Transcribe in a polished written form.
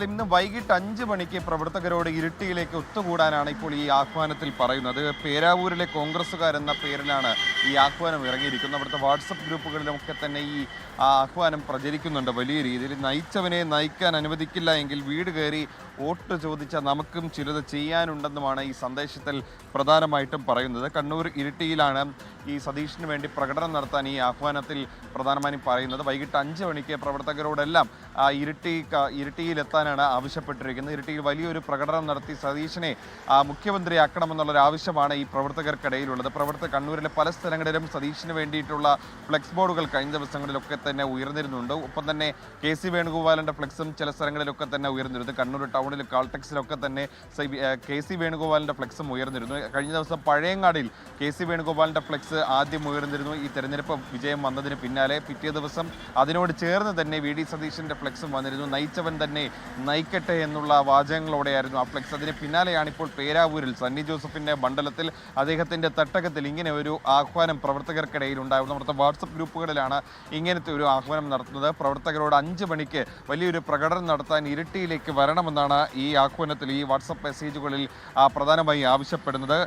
ഇന്ന് വൈകിട്ട് 5 മണിക്ക് പ്രവർത്തകരോട് ഇരിട്ടിയിലേക്ക് ഒത്തുകൂടാനാണ് ഇപ്പോൾ ഈ ആഹ്വാനത്തിൽ പറയുന്നത്. പേരാവൂരിലെ കോൺഗ്രസ്സുകാരെന്ന പേരിലാണ് ഈ ആഹ്വാനം ഇറങ്ങിയിരിക്കുന്നത്. അവിടുത്തെ വാട്സപ്പ് ഗ്രൂപ്പുകളിലൊക്കെ തന്നെ ഈ ആഹ്വാനം പ്രചരിക്കുന്നുണ്ട് വലിയ രീതിയിൽ. നയിച്ചവനെ നയിക്കാൻ അനുവദിക്കില്ല എങ്കിൽ വീട് കയറി വോട്ട് ചോദിച്ച നമുക്കും ചിലത് ചെയ്യാനുണ്ടെന്നുമാണ് ഈ സന്ദേശത്തിൽ പ്രധാനമായിട്ടും പറയുന്നത്. കണ്ണൂർ ഇരിട്ടിയിലാണ് ഈ സതീഷിന് വേണ്ടി പ്രകടനം നടത്താൻ ഈ ആഹ്വാനത്തിൽ പ്രധാനമായും പറയുന്നത്. വൈകിട്ട് 5 മണിക്ക് പ്രവർത്തകരോടെല്ലാം ഇരിട്ടിയിലെത്താനാണ് ആവശ്യപ്പെട്ടിരിക്കുന്നത്. ഇരിട്ടിയിൽ വലിയൊരു പ്രകടനം നടത്തി സതീഷിനെ മുഖ്യമന്ത്രിയാക്കണമെന്നുള്ളൊരു ആവശ്യമാണ് ഈ പ്രവർത്തകർക്കിടയിലുള്ളത്. കണ്ണൂരിലെ പല സ്ഥലങ്ങളിലും സതീഷിന് വേണ്ടിയിട്ടുള്ള ഫ്ലെക്സ് ബോർഡുകൾ കഴിഞ്ഞ ദിവസങ്ങളിലൊക്കെ തന്നെ ഉയർന്നിരുന്നുണ്ട്. ഒപ്പം തന്നെ KC വേണുഗോപാലിൻ്റെ ഫ്ലെക്സും ചില സ്ഥലങ്ങളിലൊക്കെ തന്നെ ഉയർന്നിരുന്നു. കണ്ണൂർ ടൗണിൽ കാൾടെക്സിലൊക്കെ തന്നെ KC വേണുഗോപാലിൻ്റെ ഫ്ലെക്സും ഉയർന്നിരുന്നു. കഴിഞ്ഞ ദിവസം പഴയങ്ങാടിയിൽ KC വേണുഗോപാലിൻ്റെ ഫ്ലെക്സ് ആദ്യം ഉയർന്നിരുന്നു. ഈ തെരഞ്ഞെടുപ്പ് വിജയം വന്നതിന് പിന്നാലെ പിറ്റേ ദിവസം അതിനോട് ചേർന്ന് തന്നെ VD സതീഷിൻ്റെ ഫ്ലെക്സും വന്നിരുന്നു. നയിച്ചവൻ തന്നെ നയിക്കട്ടെ എന്നുള്ള വാചകങ്ങളോടെയായിരുന്നു ആ ഫ്ലെക്സ്. അതിന് പിന്നാലെയാണ് ഇപ്പോൾ പേരാവൂരിൽ സണ്ണി ജോസഫിൻ്റെ മണ്ഡലത്തിൽ അദ്ദേഹത്തിൻ്റെ തട്ടകത്തിൽ ഇങ്ങനെ ഒരു ആഹ്വാനം പ്രവർത്തകർക്കിടയിൽ ഉണ്ടാകുന്നു. അവിടുത്തെ വാട്സപ്പ് ഗ്രൂപ്പുകളിലാണ് ഇങ്ങനത്തെ ഒരു ആഹ്വാനം നടത്തുന്നത്. പ്രവർത്തകരോട് 5 മണിക്ക് വലിയൊരു പ്രകടനം നടത്താൻ ഇരിട്ടിയിലേക്ക് വരണമെന്നാണ് ഈ ആഹ്വാനത്തിൽ ഈ വാട്സപ്പ് മെസ്സേജുകളിൽ പ്രധാനമായി ആവശ്യപ്പെടുന്നത്.